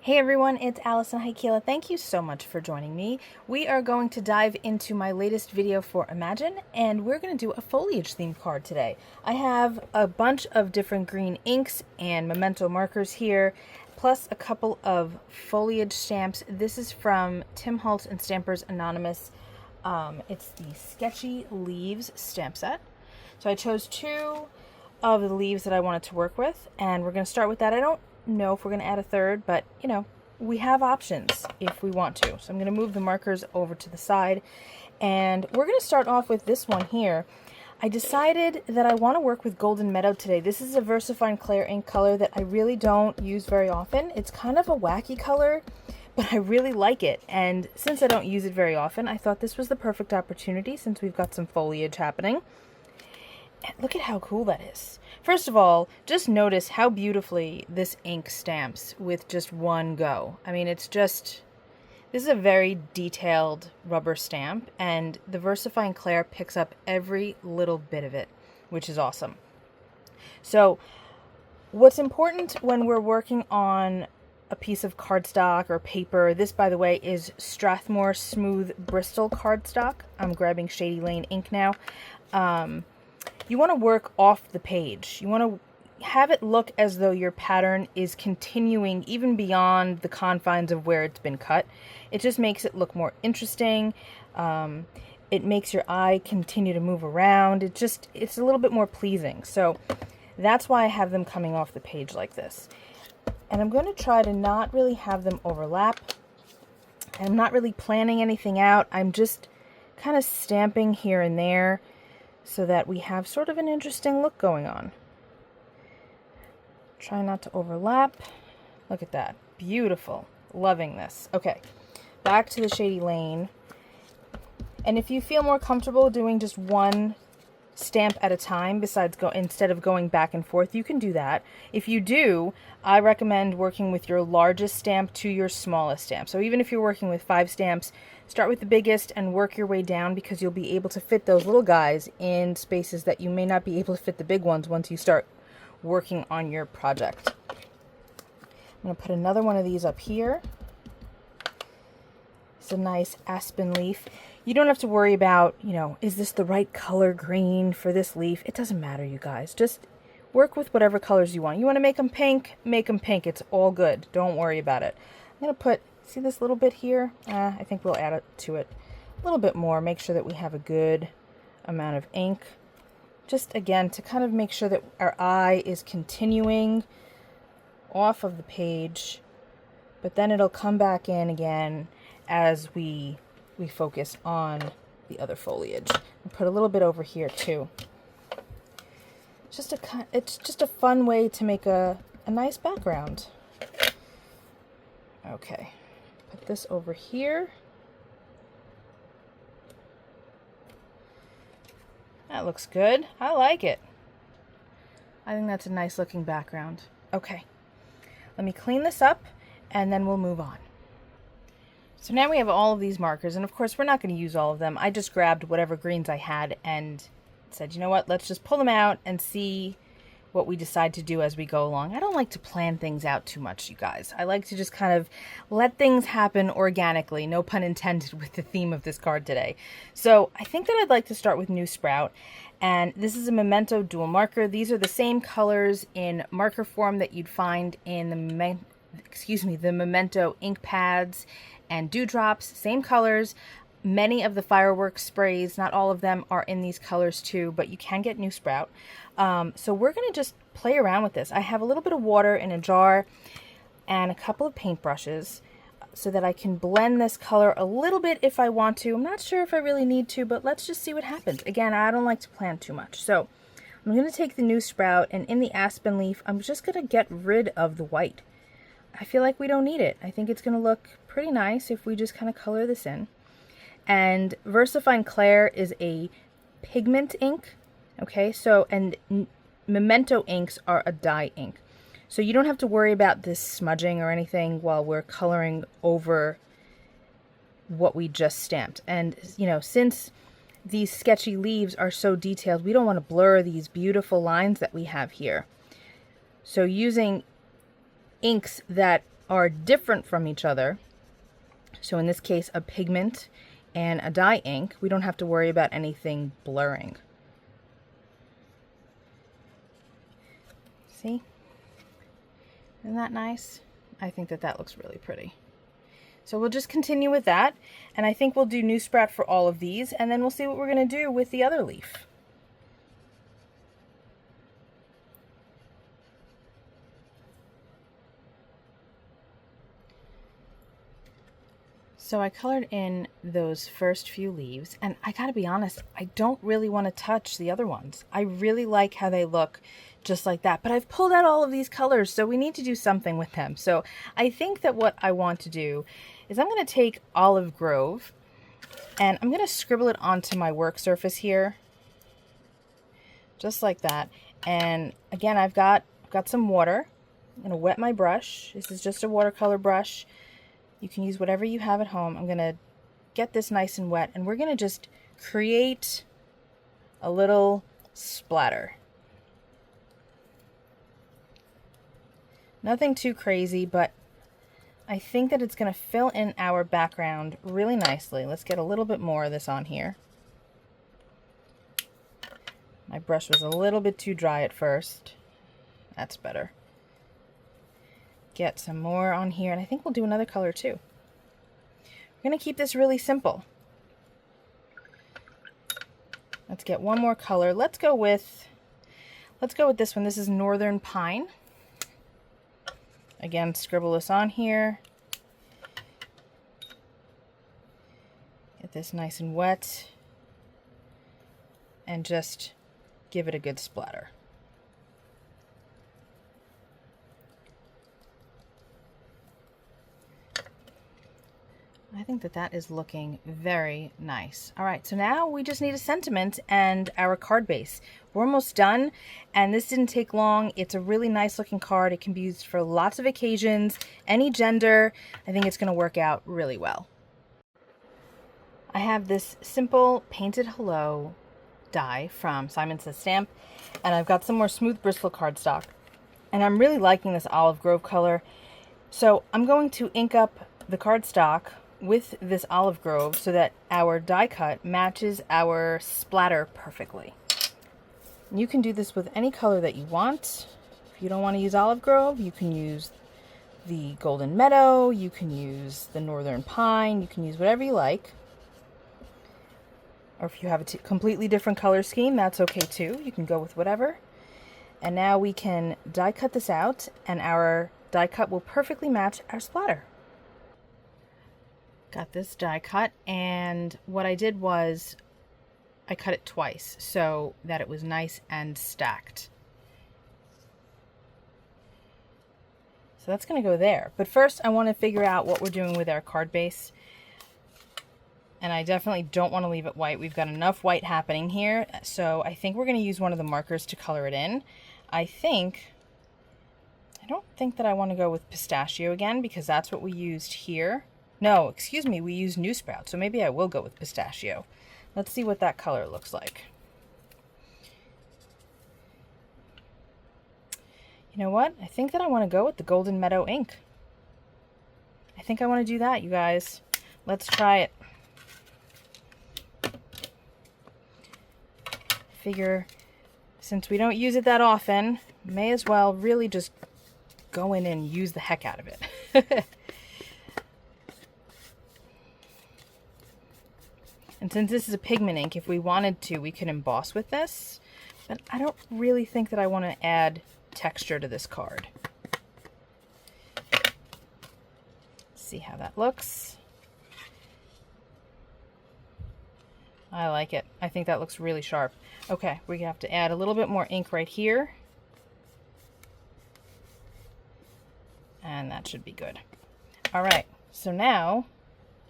Hey everyone, it's Alison Heikkila. Thank you so much for joining me. We are going to dive into my latest video for Imagine, and we're going to do a foliage themed card today. I have a bunch of different green inks and Memento markers here, plus a couple of foliage stamps. This is from Tim Holtz and Stampers Anonymous. It's the Sketchy Leaves stamp set. So I chose two of the leaves that I wanted to work with, and we're going to start with that. I don't know if we're going to add a third, but you know, we have options if we want to. So I'm going to move the markers over to the side, and we're going to start off with this one here. I decided that I want to work with Golden Meadow today. This is a VersaFine Clair ink color that I really don't use very often. It's kind of a wacky color, but I really like it, and since I don't use it very often, I thought this was the perfect opportunity since we've got some foliage happening. And look at how cool that is. First of all, just notice how beautifully this ink stamps with just one go. I mean, it's just, this is a very detailed rubber stamp, and the VersaFine Clair picks up every little bit of it, which is awesome. So what's important when we're working on a piece of cardstock or paper, this by the way is Strathmore Smooth Bristol cardstock. I'm grabbing Shady Lane ink now. You want to work off the page. You want to have it look as though your pattern is continuing even beyond the confines of where it's been cut. It just makes it look more interesting. It makes your eye continue to move around. It's a little bit more pleasing. So that's why I have them coming off the page like this. And I'm going to try to not really have them overlap. And I'm not really planning anything out. I'm just kind of stamping here and there, so that we have sort of an interesting look going on. Try not to overlap. Look at that. Beautiful. Loving this. Okay, back to the Shady Lane. And if you feel more comfortable doing just one stamp at a time instead of going back and forth, you can do that. If you do, I recommend working with your largest stamp to your smallest stamp. So even if you're working with 5 stamps, start with the biggest and work your way down, because you'll be able to fit those little guys in spaces that you may not be able to fit the big ones once you start working on your project. I'm going to put another one of these up here. It's a nice aspen leaf. You don't have to worry about, is this the right color green for this leaf? It doesn't matter, you guys. Just work with whatever colors you want. You want to make them pink? Make them pink. It's all good. Don't worry about it. I'm going to put, see this little bit here? I think we'll add it to it a little bit more. Make sure that we have a good amount of ink. Just, again, to kind of make sure that our eye is continuing off of the page, but then it'll come back in again as we focus on the other foliage. I'll put a little bit over here too. It's just a fun way to make a nice background. Okay, put this over here. That looks good. I like it. I think that's a nice looking background. Okay, let me clean this up and then we'll move on. So now we have all of these markers, and of course we're not going to use all of them. I just grabbed whatever greens I had and said, you know what, let's just pull them out and see what we decide to do as we go along. I don't like to plan things out too much, you guys. I like to just kind of let things happen organically, no pun intended with the theme of this card today. So I think that I'd like to start with New Sprout, and this is a Memento dual marker. These are the same colors in marker form that you'd find in the Memento ink pads and dewdrops, same colors. Many of the fireworks sprays, not all of them, are in these colors too, but you can get New Sprout. So we're going to just play around with this. I have a little bit of water in a jar and a couple of paintbrushes so that I can blend this color a little bit if I want to. I'm not sure if I really need to, but let's just see what happens. Again, I don't like to plan too much. So I'm going to take the New Sprout, and in the aspen leaf, I'm just going to get rid of the white. I feel like we don't need it. I think it's going to look pretty nice if we just kind of color this in. And VersaFine Clair is a pigment ink, okay? So, and Memento inks are a dye ink. So you don't have to worry about this smudging or anything while we're coloring over what we just stamped. And, since these sketchy leaves are so detailed, we don't want to blur these beautiful lines that we have here. So using inks that are different from each other, so in this case a pigment and a dye ink, we don't have to worry about anything blurring. See? Isn't that nice? I think that that looks really pretty. So we'll just continue with that, and I think we'll do newsprut for all of these, and then we'll see what we're going to do with the other leaf. So I colored in those first few leaves, and I gotta be honest, I don't really want to touch the other ones. I really like how they look just like that, but I've pulled out all of these colors, so we need to do something with them. So I think that what I want to do is I'm going to take Olive Grove and I'm going to scribble it onto my work surface here, just like that. And again, I've got some water. I'm going to wet my brush. This is just a watercolor brush. You can use whatever you have at home. I'm going to get this nice and wet, and we're going to just create a little splatter. Nothing too crazy, but I think that it's going to fill in our background really nicely. Let's get a little bit more of this on here. My brush was a little bit too dry at first. That's better. Get some more on here, and I think we'll do another color too. We're going to keep this really simple. Let's get one more color. Let's go with this one. This is Northern Pine. Again, scribble this on here. Get this nice and wet, and just give it a good splatter. I think that that is looking very nice. All right, so now we just need a sentiment and our card base. We're almost done, and this didn't take long. It's a really nice looking card. It can be used for lots of occasions, any gender. I think it's going to work out really well. I have this simple Painted Hello die from Simon Says Stamp, and I've got some more smooth Bristol cardstock, and I'm really liking this Olive Grove color. So I'm going to ink up the cardstock with this Olive Grove so that our die cut matches our splatter perfectly. You can do this with any color that you want. If you don't want to use Olive Grove, you can use the Golden Meadow, you can use the Northern Pine, you can use whatever you like. Or if you have a completely different color scheme, that's okay too. You can go with whatever. And now we can die cut this out, and our die cut will perfectly match our splatter. Got this die cut, and what I did was I cut it twice so that it was nice and stacked. So that's going to go there. But first I want to figure out what we're doing with our card base. And I definitely don't want to leave it white. We've got enough white happening here. So I think we're going to use one of the markers to color it in. I don't think that I want to go with pistachio again, because that's what we used here. No, excuse me, we used newsprut, so maybe I will go with pistachio. Let's see what that color looks like. You know what? I think that I want to go with the Golden Meadow ink. I think I want to do that, you guys. Let's try it. Figure, since we don't use it that often, may as well really just go in and use the heck out of it. And since this is a pigment ink, if we wanted to, we could emboss with this. But I don't really think that I want to add texture to this card. Let's see how that looks. I like it. I think that looks really sharp. Okay, we have to add a little bit more ink right here. And that should be good. All right, so now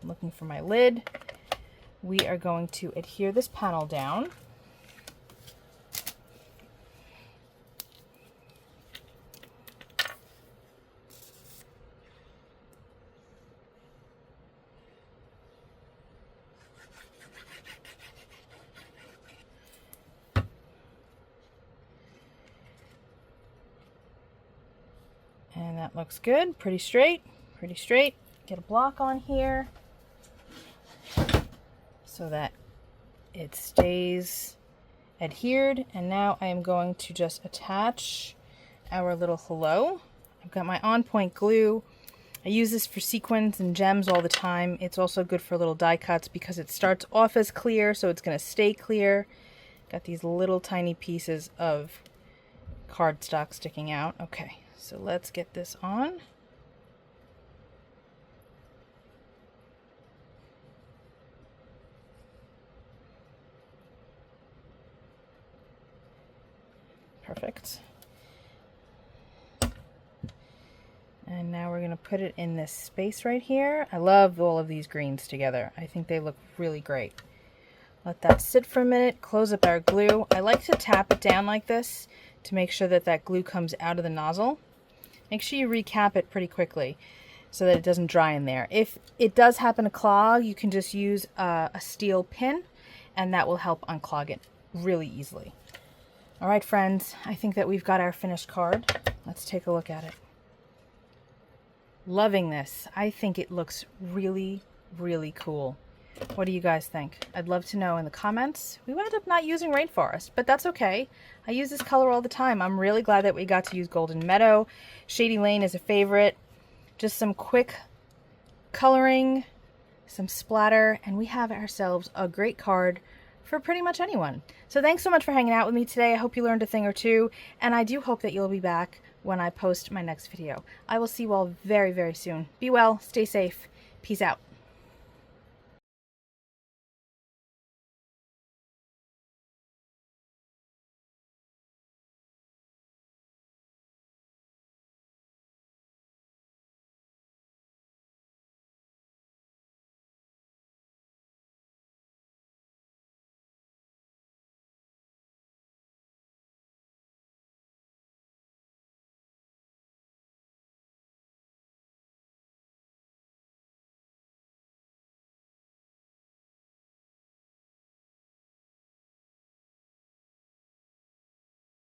I'm looking for my lid. We are going to adhere this panel down. And that looks good, pretty straight, pretty straight. Get a block on here so that it stays adhered. And now I am going to just attach our little hello. I've got my on point glue. I use this for sequins and gems all the time. It's also good for little die cuts because it starts off as clear, so it's going to stay clear. Got these little tiny pieces of cardstock sticking out. Okay, so let's get this on. Perfect. And now we're going to put it in this space right here. I love all of these greens together. I think they look really great. Let that sit for a minute, close up our glue. I like to tap it down like this to make sure that that glue comes out of the nozzle. Make sure you recap it pretty quickly so that it doesn't dry in there. If it does happen to clog, you can just use a steel pin and that will help unclog it really easily. All right, friends, I think that we've got our finished card. Let's take a look at it. Loving this. I think it looks really, really cool. What do you guys think? I'd love to know in the comments. We wound up not using Rainforest, but that's okay. I use this color all the time. I'm really glad that we got to use Golden Meadow. Shady Lane is a favorite. Just some quick coloring, some splatter, and we have ourselves a great card for pretty much anyone. So thanks so much for hanging out with me today. I hope you learned a thing or two, and I do hope that you'll be back when I post my next video. I will see you all very, very soon. Be well, stay safe, peace out.